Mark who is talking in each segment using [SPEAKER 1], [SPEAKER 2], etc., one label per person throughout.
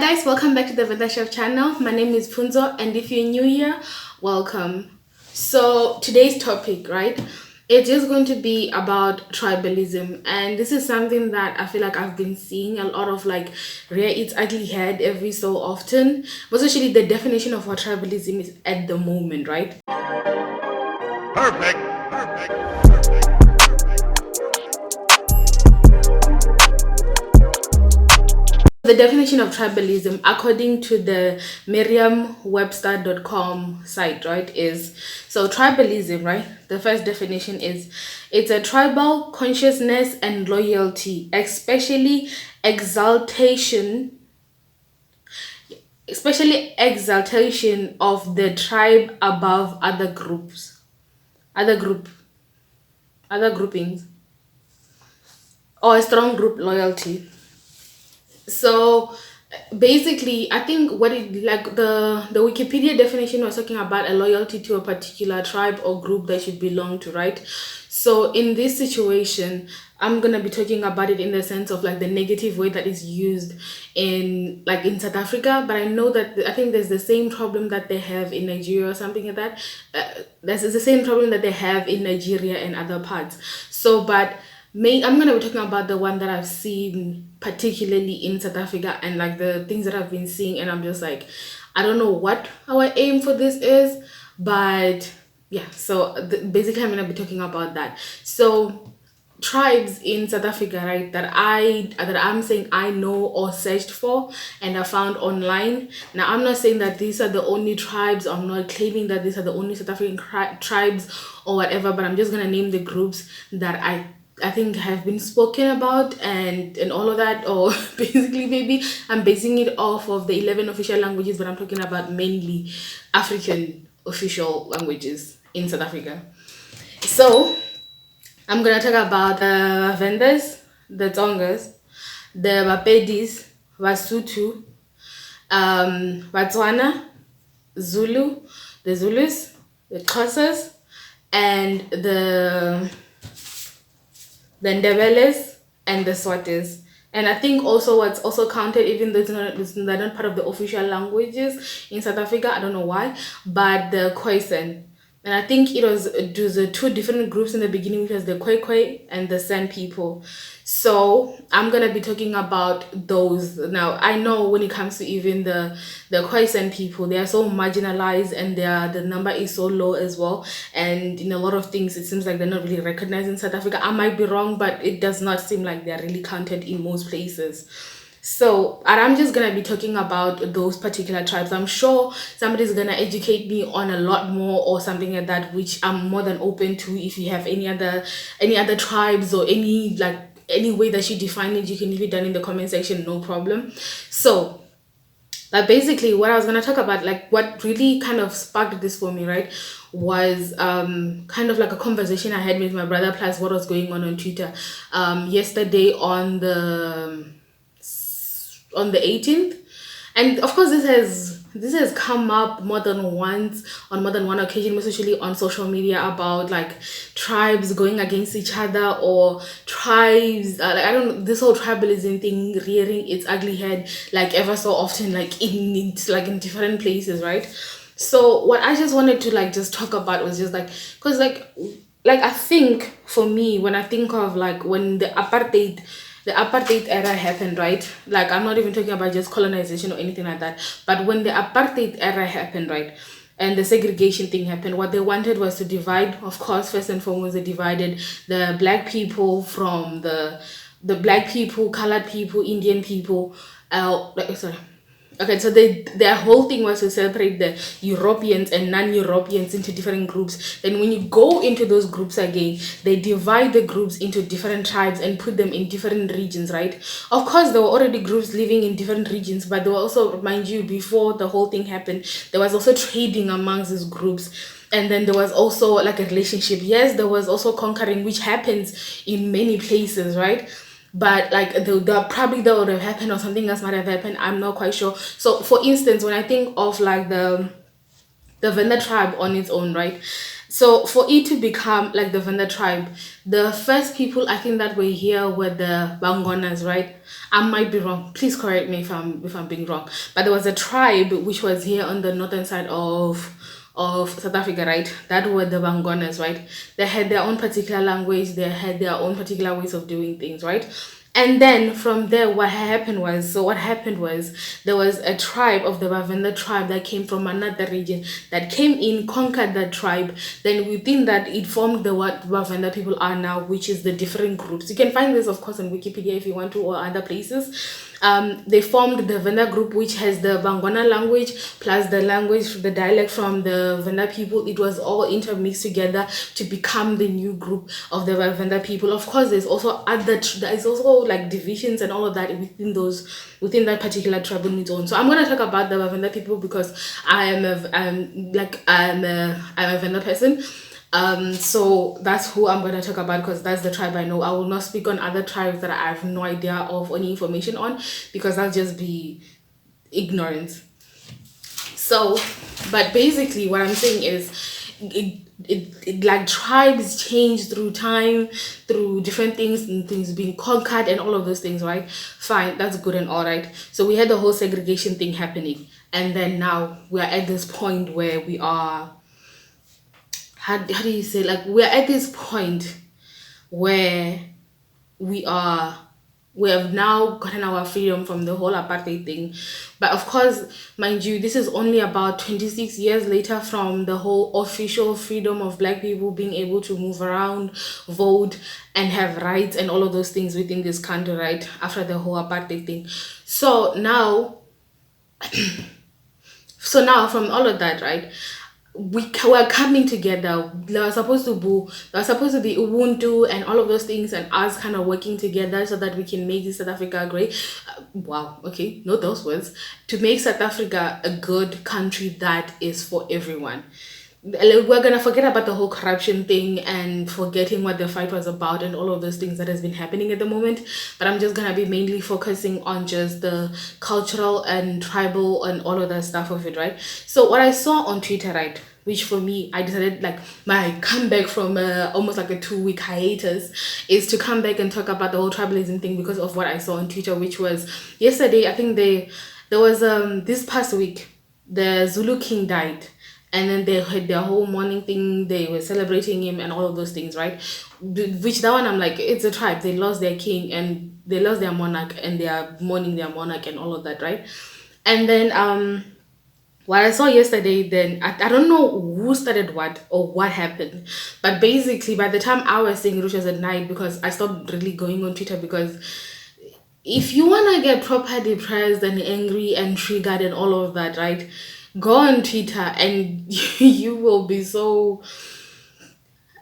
[SPEAKER 1] Guys, welcome back to the Veda Chef channel. My name is Punzo, and if you're new here, welcome. So today's topic, right? It is going to be about tribalism, and this is something that I feel like I've been seeing a lot of like rear its ugly head every so often. But actually the definition of what tribalism is at the moment, right? Perfect. The definition of tribalism, according to the Merriam-Webster.com site, right, is so tribalism, right? The first definition is it's a tribal consciousness and loyalty, especially exaltation of the tribe above other groupings, or a strong group loyalty. So basically, I think what it like the Wikipedia definition was talking about a loyalty to a particular tribe or group that you belong to, right? So in this situation, I'm gonna be talking about it in the sense of like the negative way that is used in South Africa. But I know that I think there's the same problem that they have in Nigeria or something like that. That's the same problem that they have in Nigeria and other parts. So, but I'm gonna be talking about the one that I've seen particularly in South Africa and like the things that I've been seeing, and I'm just like, I don't know what our aim for this is, but yeah. So basically, I'm gonna be talking about that. So tribes in South Africa, right? I'm saying I know or searched for and I found online. Now, I'm not saying that these are the only tribes. I'm not claiming that these are the only South African tribes or whatever. But I'm just gonna name the groups that I think have been spoken about and all of that, or basically maybe I'm basing it off of the 11 official languages, but I'm talking about mainly African official languages in South Africa. So I'm gonna talk about the Vendas, the Tongas, the Bapedis, Vasotho, Botswana, Zulu, the Zulus, the Xhosas, and the Ndebeles and the Swatis. And I think also what's also counted, even though they're not part of the official languages in South Africa, I don't know why, but the Khoisan. And I think it was the two different groups in the beginning, which was the Khoikhoi and the San people. So I'm gonna be talking about those. Now I know when it comes to even the Khoisan people, they are so marginalized and the number is so low as well. And in a lot of things, it seems like they're not really recognized in South Africa. I might be wrong, but it does not seem like they're really counted in most places. So I'm just gonna be talking about those particular tribes. I'm sure somebody's gonna educate me on a lot more or something like that, which I'm more than open to. If you have any other tribes or any way that you define it, you can leave it down in the comment section, no problem. So basically what I was gonna talk about, like what really kind of sparked this for me, right, was kind of like a conversation I had with my brother, plus what was going on Twitter yesterday on the 18th. And of course this has come up more than once on more than one occasion, especially on social media, about like tribes going against each other, or tribes I don't know, this whole tribalism thing rearing its ugly head like ever so often, like in different places, right? So what I just wanted to just talk about was just because I think for me, when I think of when the apartheid era happened, right? Like, I'm not even talking about just colonization or anything like that, but when the apartheid era happened, right, and the segregation thing happened, what they wanted was to divide. Of course, first and foremost, they divided the black people from the black people, colored people, Indian people. Okay, so their whole thing was to separate the Europeans and non-Europeans into different groups. Then when you go into those groups again, they divide the groups into different tribes and put them in different regions, right? Of course, there were already groups living in different regions, but there were also, mind you, before the whole thing happened, there was also trading amongst these groups. And then there was also a relationship. Yes, there was also conquering, which happens in many places, right? But probably that would have happened, or something else might have happened. I'm not quite sure. So for instance, when I think of the Venda tribe on its own, right? So for it to become like the Venda tribe, the first people I think that were here were the Bangonas, right? I might be wrong. Please correct me if I'm being wrong. But there was a tribe which was here on the northern side of South Africa, right? That were the Bangonas, right? They had their own particular language, they had their own particular ways of doing things, right? And then from there, what happened was there was a tribe of the Bavenda tribe that came from another region that came in, conquered that tribe. Then within that, it formed the what Bavenda people are now, which is the different groups. You can find this, of course, on Wikipedia if you want to, or other places. They formed the Venda group, which has the Bangwana language plus the language, the dialect from the Venda people. It was all intermixed together to become the new group of the Venda people. Of course, there's also like divisions and all of that within that particular tribe on its own. So I'm gonna talk about the Venda people because I'm a Venda person. So that's who I'm gonna talk about because that's the tribe I know. I will not speak on other tribes that I have no idea of any information on because that'll just be ignorance. So, but basically, what I'm saying is, like tribes change through time, through different things and things being conquered and all of those things, right? Fine, that's good and all right. So we had the whole segregation thing happening, and then now we are at this point where we are. How do you say, like, we're at this point where we are we have now gotten our freedom from the whole apartheid thing. But of course, mind you, this is only about 26 years later from the whole official freedom of black people being able to move around, vote, and have rights and all of those things within this country, right? After the whole apartheid thing. So now from all of that, right, were coming together. There was supposed to be Ubuntu and all of those things, and us kind of working together so that we can make South Africa great. Wow, okay, not those words. To make South Africa a good country that is for everyone. We're gonna forget about the whole corruption thing and forgetting what the fight was about and all of those things that has been happening at the moment. But I'm just gonna be mainly focusing on just the cultural and tribal and all of that stuff of it, right? So what I saw on Twitter, right, which for me, I decided like my comeback from almost like a 2 week hiatus is to come back and talk about the whole tribalism thing because of what I saw on Twitter, which was yesterday. I think there was this past week the Zulu king died, and then they had their whole morning thing. They were celebrating him and all of those things, right? Which that one I'm like, it's a tribe. They lost their king and they lost their monarch and they are mourning their monarch and all of that, right? And then what I saw yesterday, then I don't know who started what or what happened, but basically by the time I was saying it was at night because I stopped really going on Twitter because if you want to get proper depressed and angry and triggered and all of that, right, go on Twitter and you will be so.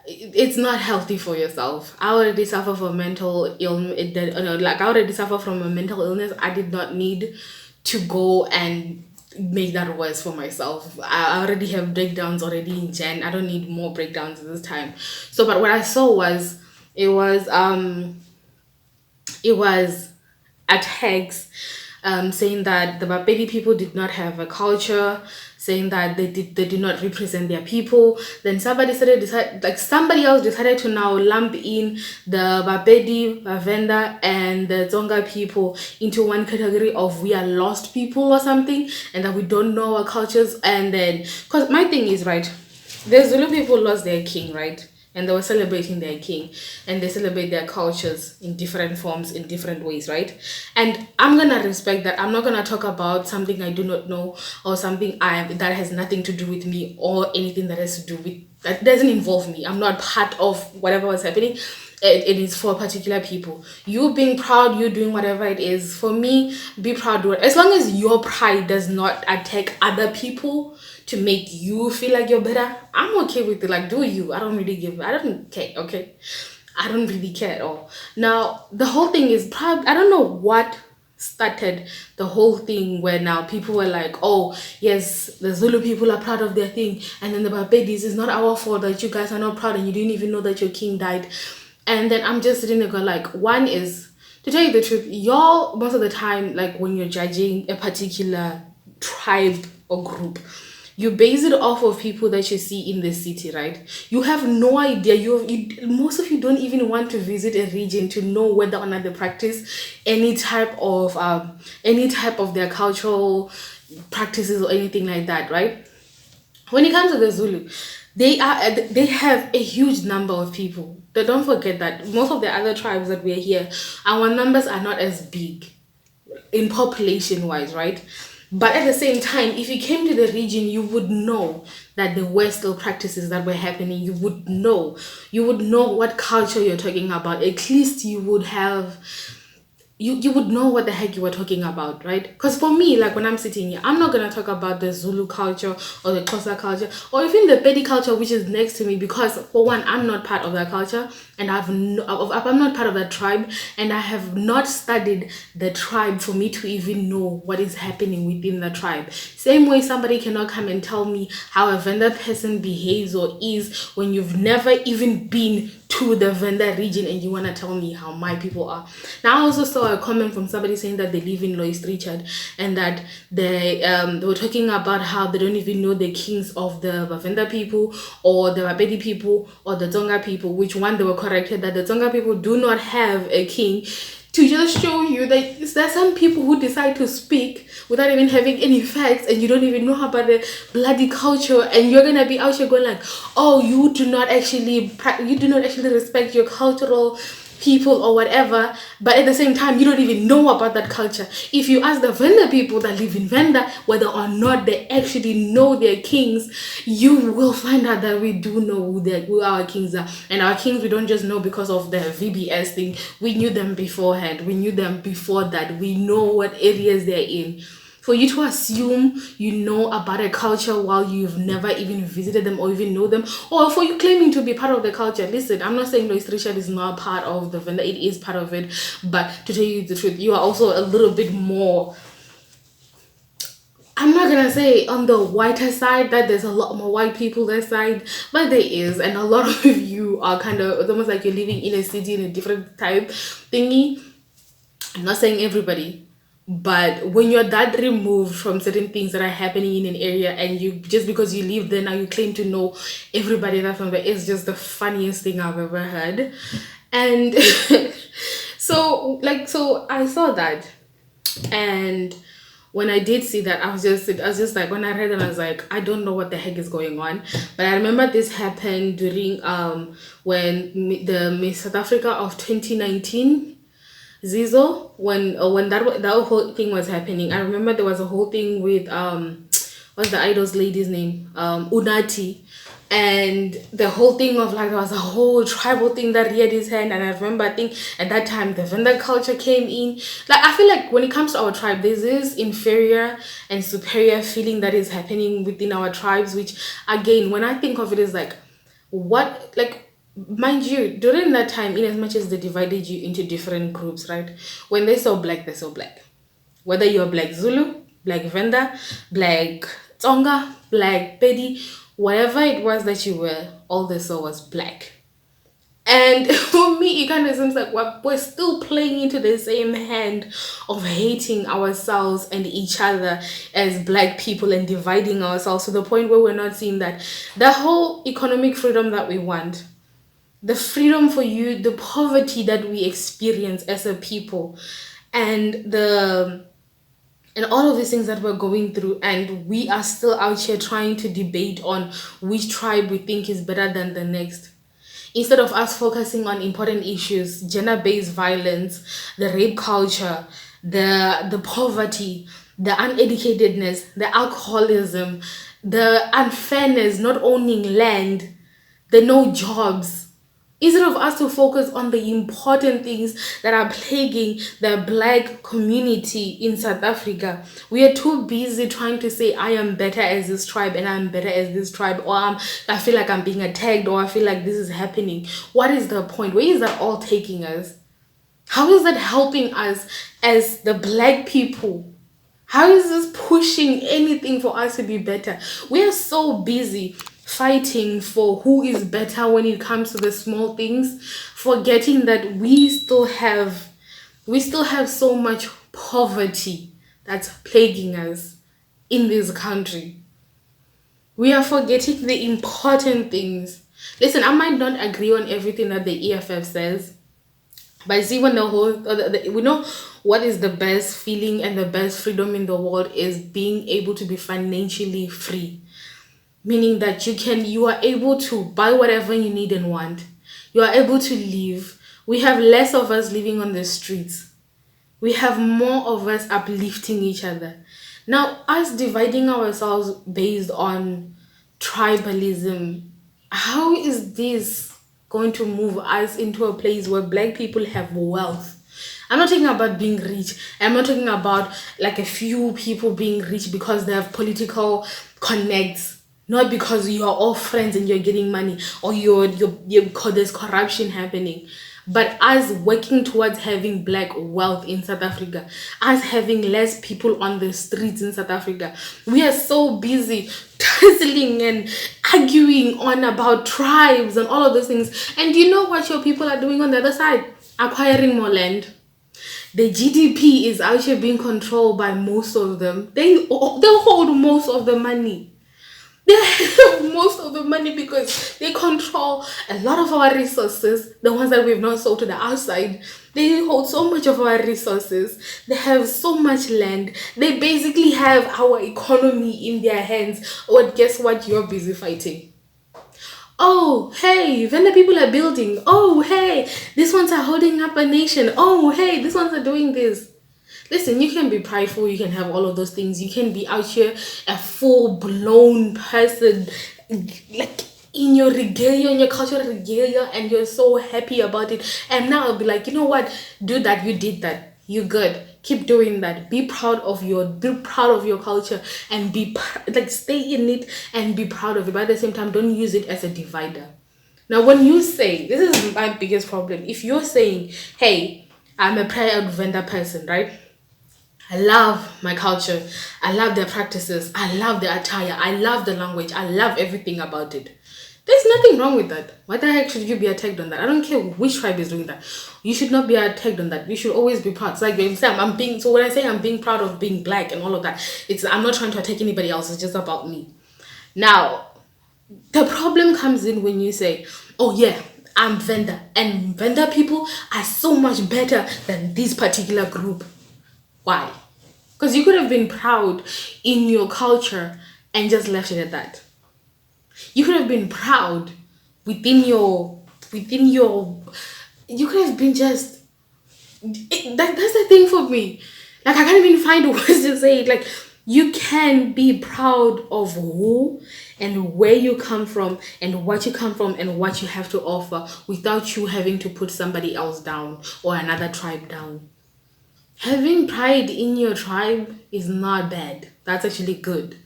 [SPEAKER 1] It's not healthy for yourself. I already suffer from mental illness. Like I already suffer from a mental illness. I did not need to go and make that worse for myself. I already have breakdowns already in Jan. I don't need more breakdowns this time. So, but what I saw was it was it was attacks saying that the Bapedi people did not have a culture, saying that they did not represent their people. Then somebody else decided to now lump in the Bapedi, Bavenda, and the Tsonga people into one category of we are lost people or something, and that we don't know our cultures. And then, because my thing is, right, the Zulu people lost their king, right? And they were celebrating their king, and they celebrate their cultures in different forms, in different ways, right? And I'm gonna respect that. I'm not gonna talk about something I do not know or something that has nothing to do with me or anything that has to do with that doesn't involve me. I'm not part of whatever was happening. It is for particular people. You being proud, you doing whatever it is. For me, be proud. Do it. As long as your pride does not attack other people to make you feel like you're better, I'm okay with it. Like, do you? I don't care, okay? I don't really care at all. Now, the whole thing is proud. I don't know what started the whole thing where now people were like, oh yes, the Zulu people are proud of their thing, and then the Barbadies, it's not our fault that you guys are not proud and you didn't even know that your king died. And then I'm just sitting there going like, one is, to tell you the truth, y'all most of the time, like when you're judging a particular tribe or group, You base it off of people that you see in the city, right? You have no idea. Most of you don't even want to visit a region to know whether or not they practice any type of their cultural practices or anything like that, right? When it comes to the Zulu, they have a huge number of people. But don't forget that most of the other tribes that we're here, our numbers are not as big in population wise, right? But at the same time, if you came to the region, you would know that there were still practices that were happening. You would know what culture you're talking about. At least you would have you would know what the heck you were talking about, right? Because for me, like when I'm sitting here, I'm not gonna talk about the Zulu culture or the Xhosa culture or even the Pedi culture, which is next to me, because for one, I'm not part of that culture, and I'm not part of that tribe, and I have not studied the tribe for me to even know what is happening within the tribe. Same way, somebody cannot come and tell me how a Venda person behaves or is when you've never even been to the Venda region and you want to tell me how my people are. Now, I also saw a comment from somebody saying that they live in Lois Richard and that they were talking about how they don't even know the kings of the Venda people or the Bapedi people or the Tonga people, which one they were corrected that the Tonga people do not have a king, to just show you that there are some people who decide to speak without even having any facts, and you don't even know about the bloody culture, and you're gonna be out here going like, oh, you do not actually respect your cultural people or whatever, but at the same time you don't even know about that culture. If you ask the Venda people that live in Venda whether or not they actually know their kings, you will find out that we do know who our kings are. And our kings we don't just know because of the VBS thing. We knew them beforehand. We knew them before that. We know what areas they're in. For you to assume you know about a culture while you've never even visited them or even know them, or for you claiming to be part of the culture. Listen, I'm not saying Lois Richard is not part of the Venda, it is part of it, but to tell you the truth, you are also a little bit more, I'm not gonna say on the whiter side that there's a lot more white people that side, but there is, and a lot of you are kind of, it's almost like you're living in a city in a different type thingy. I'm not saying everybody, but when you're that removed from certain things that are happening in an area, and you just because you live there now you claim to know everybody that's from there, it's just the funniest thing I've ever heard. And so I saw that, and when I did see that, I was just like, when I read it, I was like, I don't know what the heck is going on. But I remember this happened during the Miss South Africa of 2019, Zizo, when that whole thing was happening. I remember there was a whole thing with what's the idol's lady's name, Unati, and the whole thing of like there was a whole tribal thing that he had his hand. And I remember, I think at that time the Venda culture came in. Like I feel like when it comes to our tribe, there's this inferior and superior feeling that is happening within our tribes, which again, when I think of it, is like, what, like, mind you, during that time, in as much as they divided you into different groups, right? When they saw black, they saw black. Whether you're black Zulu, black Venda, black Tonga, black Pedi, whatever it was that you were, all they saw was black. And for me, it kind of seems like we're still playing into the same hand of hating ourselves and each other as black people and dividing ourselves to the point where we're not seeing that the whole economic freedom that we want, the freedom for you, the poverty that we experience as a people, and all of these things that we're going through, and we are still out here trying to debate on which tribe we think is better than the next. Instead of us focusing on important issues, gender-based violence, the rape culture, the poverty, the uneducatedness, the alcoholism, the unfairness, not owning land, the no jobs. Instead of us to focus on the important things that are plaguing the black community in South Africa, we are too busy trying to say, I am better as this tribe and I'm better as this tribe, or I feel like I'm being attacked, or I feel like this is happening. What is the point? Where is that all taking us? How is that helping us as the black people? How is this pushing anything for us to be better? We are so busy fighting for who is better when it comes to the small things, forgetting that we still have so much poverty that's plaguing us in this country. We are forgetting the important things. Listen, I might not agree on everything that the EFF says, but see, when the whole we know what is the best feeling and the best freedom in the world is being able to be financially free, meaning that you are able to buy whatever you need and want. You are able to live. We have less of us living on the streets. We have more of us uplifting each other. Now, us dividing ourselves based on tribalism, how is this going to move us into a place where black people have wealth? I'm not talking about being rich. I'm not talking about like a few people being rich because they have political connects. Not because you're all friends and you're getting money, or because there's corruption happening, but us working towards having black wealth in South Africa, us having less people on the streets in South Africa. We are so busy tussling and arguing on about tribes and all of those things. And you know what your people are doing on the other side? Acquiring more land. The GDP is actually being controlled by most of them. They hold most of the money. They have most of the money because they control a lot of our resources, the ones that we've not sold to the outside. They hold so much of our resources. They have so much land. They basically have our economy in their hands. But guess what? You're busy fighting. Oh, hey, when the people are building. Oh, hey, these ones are holding up a nation. Oh, hey, these ones are doing this. Listen, you can be prideful, you can have all of those things. You can be out here a full blown person, like in your regalia, in your cultural regalia, and you're so happy about it. And now I'll be like, you know what? Do that, you did that. You good. Keep doing that. Be proud of your culture and like stay in it and be proud of it. But at the same time, don't use it as a divider. Now, when you say, this is my biggest problem. If you're saying, hey, I'm a proud vendor person, right? I love my culture. I love their practices. I love their attire. I love the language. I love everything about it. There's nothing wrong with that. Why the heck should you be attacked on that? I don't care which tribe is doing that. You should not be attacked on that. You should always be proud. It's like so when I say I'm being proud of being black and all of that, I'm not trying to attack anybody else. It's just about me. Now, the problem comes in when you say, oh yeah, I'm vendor, and vendor people are so much better than this particular group. Why? Because you could have been proud in your culture and just left it at that. You could have been proud within your you could have been just that's the thing for me. Like, I can't even find words to say it. Like, you can be proud of who and where you come from and what you come from and what you have to offer without you having to put somebody else down or another tribe down. Having pride in your tribe is not bad. That's actually good.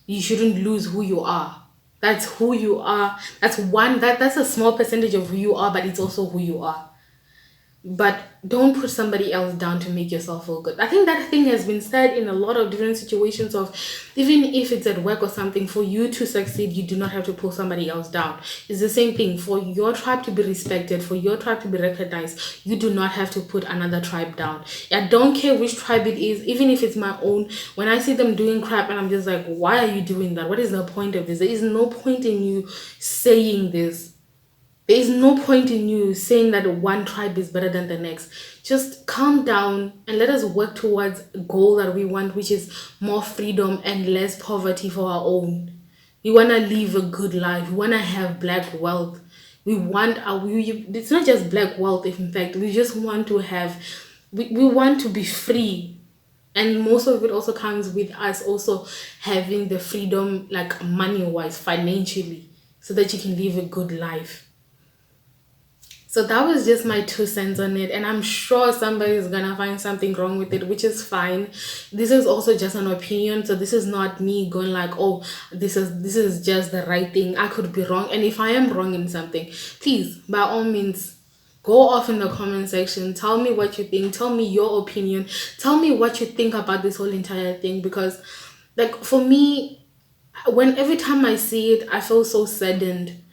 [SPEAKER 1] You shouldn't lose who you are. That's who you are. That's a small percentage of who you are, but it's also who you are. But don't put somebody else down to make yourself feel good. I think that thing has been said in a lot of different situations of, even if it's at work or something, for you to succeed, you do not have to pull somebody else down. It's the same thing. For your tribe to be respected, for your tribe to be recognized, you do not have to put another tribe down. I don't care which tribe it is, even if it's my own. When I see them doing crap and I'm just like, why are you doing that? What is the point of this? There is no point in you saying this. There is no point in you saying that one tribe is better than the next. Just calm down and let us work towards a goal that we want, which is more freedom and less poverty for our own. We want to live a good life. We want to have black wealth. It's not just black wealth, in fact. We just want to we want to be free. And most of it also comes with us also having the freedom, like money-wise, financially, so that you can live a good life. So that was just my 2 cents on it, and I'm sure somebody's gonna find something wrong with it, which is fine. This is also just an opinion, so this is not me going like, oh, this is just the right thing. I could be wrong, and if I am wrong in something, please, by all means, go off in the comment section. Tell me what you think. Tell me your opinion. Tell me what you think about this whole entire thing, because, like, for me, every time I see it, I feel so saddened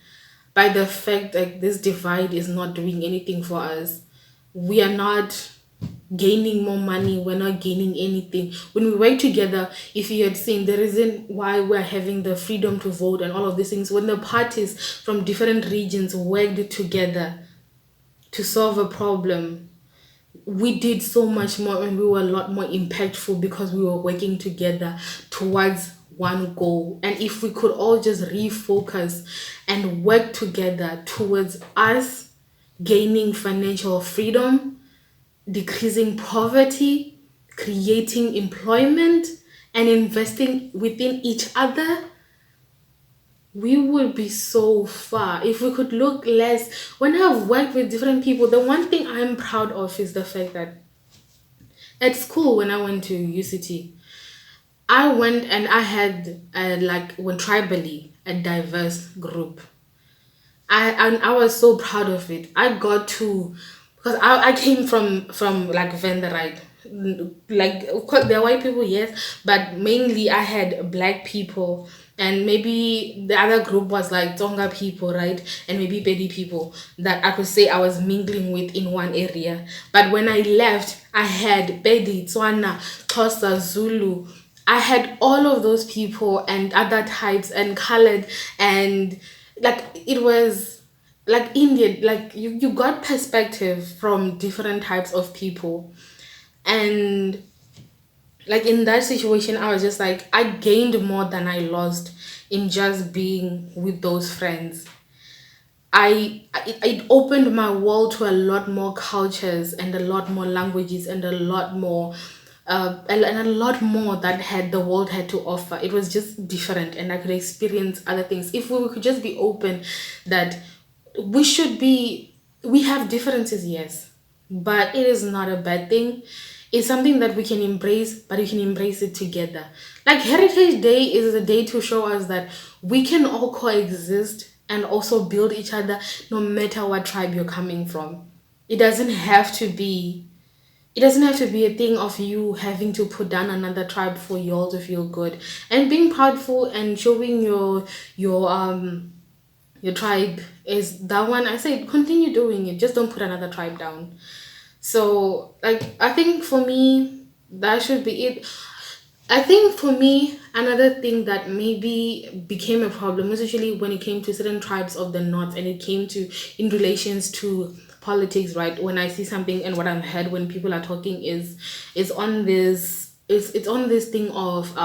[SPEAKER 1] by the fact that this divide is not doing anything for us. We are not gaining more money, we're not gaining anything. When we work together, if you had seen the reason why we're having the freedom to vote and all of these things, when the parties from different regions worked together to solve a problem, we did so much more and we were a lot more impactful because we were working together towards one goal. And if we could all just refocus and work together towards us gaining financial freedom, decreasing poverty, creating employment, and investing within each other, we would be so far. If we could look less, when I've worked with different people, the one thing I'm proud of is the fact that at school, when I went to UCT, I went and I had like when tribally a diverse group. I was so proud of it. I got to because I came from like Venda, right? Like of course there are white people, yes, but mainly I had black people, and maybe the other group was like Tonga people, right? And maybe Pedi people that I could say I was mingling with in one area. But when I left, I had Pedi, Tswana, Xhosa, Zulu. I had all of those people and other types and colored, and like it was like Indian, like you got perspective from different types of people. And like in that situation, I was just like, I gained more than I lost in just being with those friends. It opened my world to a lot more cultures and a lot more languages and a lot more and a lot more that had the world had to offer. It was just different, and I could experience other things if we could just be open that we should be. We have differences, yes, but it is not a bad thing. It's something that we can embrace, but we can embrace it together. Like Heritage Day is a day to show us that we can all coexist and also build each other no matter what tribe you're coming from. It doesn't have to be it doesn't have to be a thing of you having to put down another tribe for you all to feel good. And being proudful and showing your tribe is that one. I say continue doing it. Just don't put another tribe down. So, like, I think for me, that should be it. I think for me, another thing that maybe became a problem, especially when it came to certain tribes of the north and it came to in relations to politics, right? When I see something and what I've heard when people are talking is on this it's on this thing of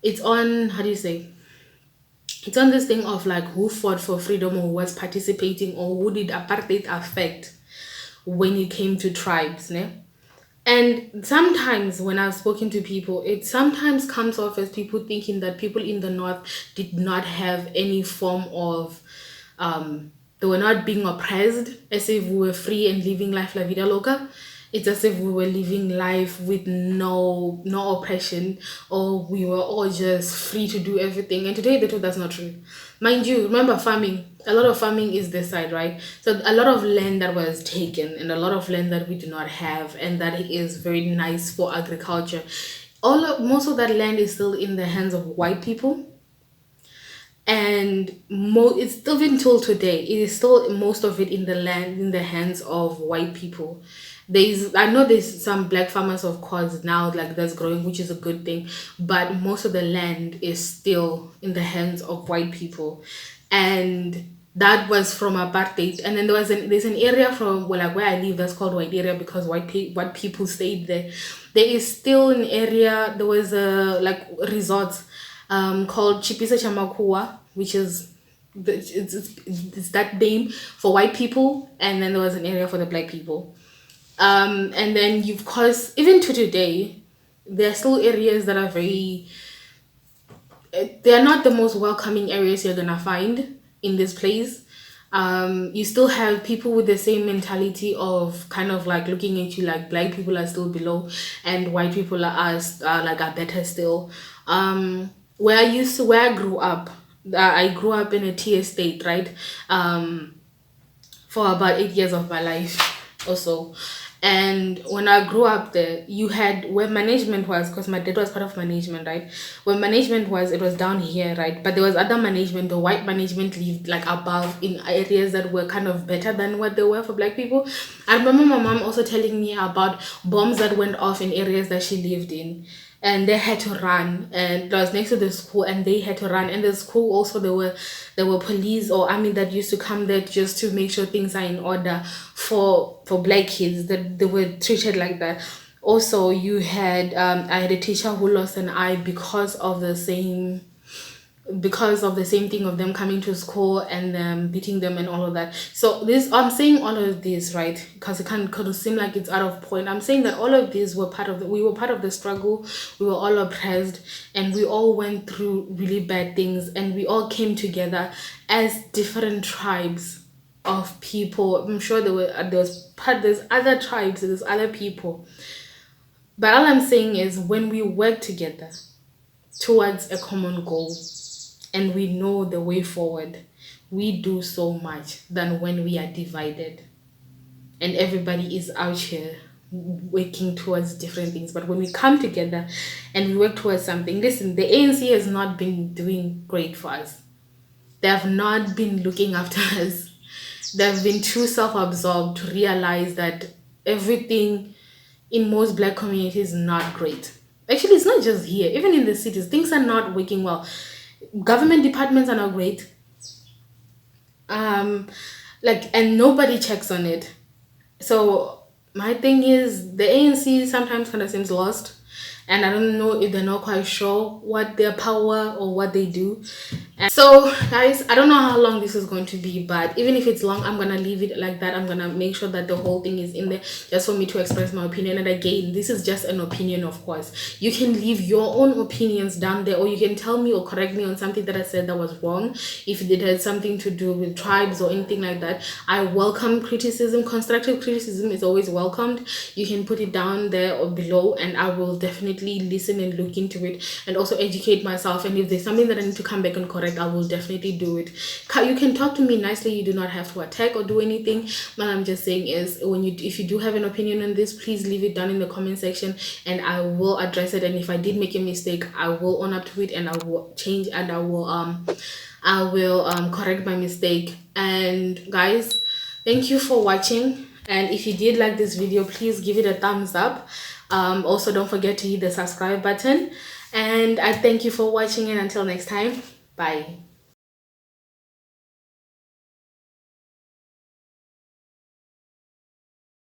[SPEAKER 1] it's on how do you say it's on this thing of like who fought for freedom or who was participating or who did apartheid affect when it came to tribes, ne? And sometimes when I've spoken to people, it sometimes comes off as people thinking that people in the north did not have any form of they were not being oppressed, as if we were free and living life la vida loca. It's as if we were living life with no oppression, or we were all just free to do everything. And today the truth that's not true. Mind you, remember farming. A lot of farming is this side, right? So a lot of land that was taken and a lot of land that we do not have and that is very nice for agriculture. Most of that land is still in the hands of white people, and it's still even till today it is still most of it in the land in the hands of white people. I know there's some black farmers of course now like that's growing, which is a good thing, but most of the land is still in the hands of white people. And that was from apartheid. And then there's an area from like where I live that's called white area because white people stayed there. There is still an area. There was a like resort called Chipisa Chamakua, which is it's that name for white people, and then there was an area for the black people. And then you've course even to today, there are still areas that are very they're not the most welcoming areas you're gonna find in this place. You still have people with the same mentality of kind of like looking at you like black people are still below and white people are better still. Where I grew up, I grew up in a tea estate, right? For about 8 years of my life or so. And when I grew up there, you had where management was, because my dad was part of management, right? Where management was, it was down here, right? But there was other management. The white management lived like above in areas that were kind of better than what they were for black people. I remember my mom also telling me about bombs that went off in areas that she lived in, and they had to run, and it was next to the school, and they had to run. And the school also, there were police or army that used to come there just to make sure things are in order for black kids, that they were treated like that. Also, I had a teacher who lost an eye because of the same thing of them coming to school and beating them and all of that. So this, I'm saying all of this, right? Because it kind of seem like it's out of point. I'm saying that all of these were we were part of the struggle. We were all oppressed, and we all went through really bad things, and we all came together as different tribes of people. I'm sure there's other tribes, there's other people. But all I'm saying is, when we work together towards a common goal and we know the way forward, we do so much than when we are divided and everybody is out here working towards different things. But when we come together and we work towards something, listen, the ANC has not been doing great for us. They have not been looking after us. They've been too self-absorbed to realize that everything in most black communities is not great. Actually, it's not just here. Even in the cities, things are not working well. Government departments are not great. And nobody checks on it. So my thing is, the ANC sometimes kind of seems lost, and I don't know if they're not quite sure what their power or what they do. And so guys, I don't know how long this is going to be, but even if it's long, I'm gonna leave it like that. I'm gonna make sure that the whole thing is in there just for me to express my opinion. And again, this is just an opinion, of course. You can leave your own opinions down there, or you can tell me or correct me on something that I said that was wrong. If it had something to do with tribes or anything like that, I welcome criticism. Constructive criticism is always welcomed. You can put it down there or below, and I will definitely listen and look into it and also educate myself. And if there's something that I need to come back and correct, I will definitely do it. You can talk to me nicely. You do not have to attack or do anything. What I'm just saying is, if you do have an opinion on this, please leave it down in the comment section, and I will address it. And if I did make a mistake, I will own up to it, and I will change, and I will correct my mistake. And guys, thank you for watching. And if you did like this video, please give it a thumbs up. Also, don't forget to hit the subscribe button. And I thank you for watching, and until next time, bye.